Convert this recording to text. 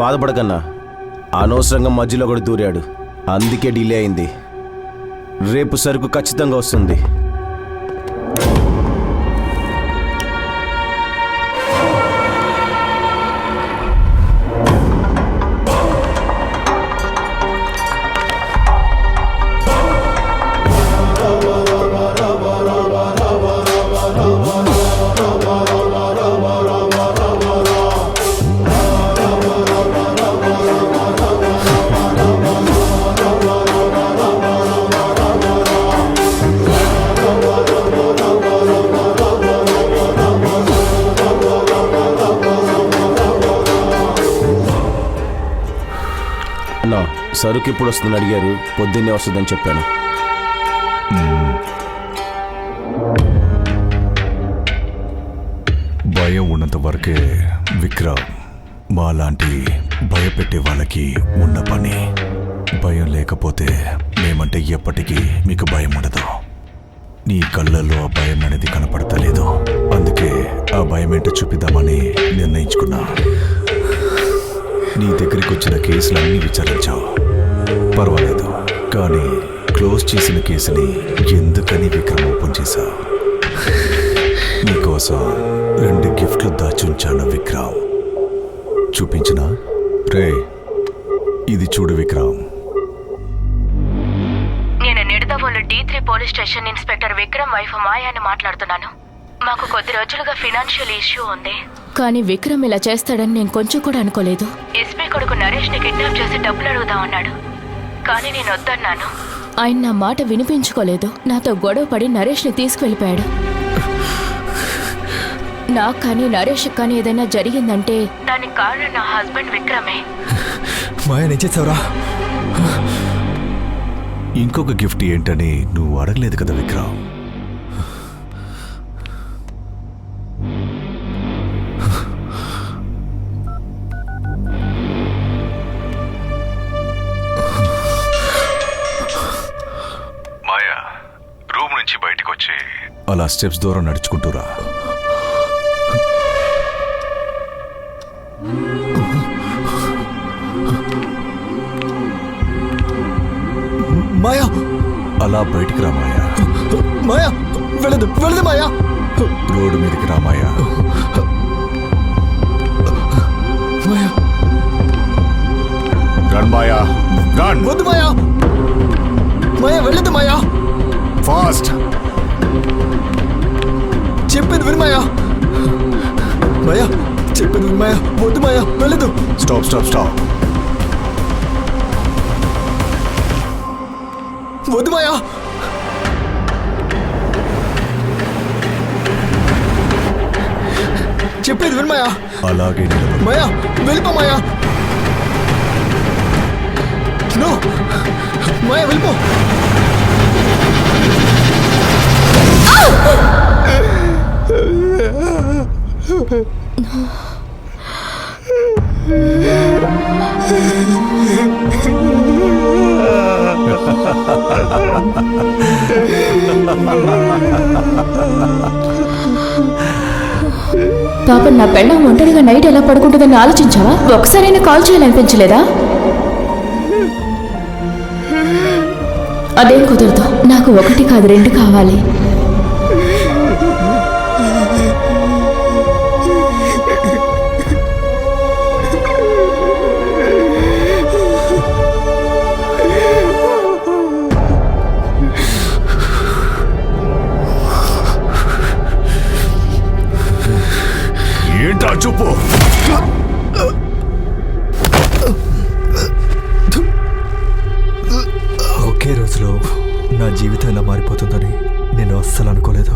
బాధపడకన్నా, అనవసరంగా మధ్యలో కూడా దూరాడు, అందుకే డిలే అయింది. రేపు సరుకు ఖచ్చితంగా వస్తుంది. సరుకు ఎప్పుడు వస్తుందని అడిగారు, పొద్దున్నే వస్తుందని చెప్పాను. భయం ఉన్నంత వరకే విక్రమ్ మాలాంటి భయపెట్టే వాళ్ళకి ఉన్న పని. భయం లేకపోతే మేమంటే ఎప్పటికీ మీకు భయం ఉండదు. నీ కళ్ళల్లో ఆ భయం అనేది కనపడతలేదు, అందుకే ఆ భయం ఏంటో చూపిద్దామని నిర్ణయించుకున్నా. నీ దగ్గరికి వచ్చిన కేసులన్నీ విచారించావు, పర్వాలేదు. కానీ క్లోజ్ చేసిన కేసుని ఎందుకని విక్రమ్ ఓపెన్ చేశావు? నీకోసం 2 గిఫ్ట్లు దాచుంచాను విక్రమ్, చూపించినా? రే, ఇది చూడు విక్రమ్. నేను Nidadavolu D3 police station inspector Vikram wife మాయాని మాట్లాడుతున్నాను. మాకు కొద్ది రోజులుగా ఫైనాన్షియల్ ఇష్యూ ఉంది. కానీ విక్రమ్ ఇలా చేస్తాడని నేను కొంచెం కూడా అనుకోలేదు. ఎస్పీ కొడుకు నరేష్ ని కిడ్నాప్ చేసి డబ్బులు అడుగుదామన్నాడు, కానీ నేను వద్దన్నాను. ఆయన నా మాట వినిపించుకోలేదు. నాతో గొడవ పడి నరేష్ ని తీసుకువెళ్ళిపోయాడు. నాకు కానీ నరేష్ కానీ ఏదైనా జరిగిందంటే దానికి కారణం నా హస్బెండ్ విక్రమే. మాయా నిచ్చేసావురా. ఇంకొక గిఫ్ట్ ఏంటని నువ్వు అడగలేదు కదా విక్రమ్. మాయా, రూమ్ నుంచి బయటకు వచ్చి అలా స్టెప్స్ దూరం నడుచుకుంటూరా. మాయా, అలా బయటికి రా మాయా. మాయా, వెళ్ళదు వెళ్ళదు మాయా. రోడ్డు మీదకి రా మాయా. మాయా, రన్ మాయా, రన్. వద్దు మాయా, మాయా వెళ్ళదు మాయా. ఫాస్ట్, చెప్పింది విను మాయా. మాయా, చెప్పింది విను మాయా. వద్దు మాయా, వెళ్ళదు. Stop stop stop. వద్దు మాయా. చెప్పేది విను మాయా. అలాగే మాయా, వెళ్ళిపో మాయా. నో మాయా, వెళ్ళిపో. పాప, నా పెళ్ళం ఒంటరిగా నైట్ ఎలా పడుకుంటుందని ఆలోచించావా? ఒకసారైనా కాల్ చేయాలనిపించలేదా? అదేం కుదరదు. నాకు 1 కాదు 2 కావాలి. ఏంటా చూపు? ఒకే రోజులో నా జీవితం ఇలా మారిపోతుందని నేను అస్సలు అనుకోలేదు.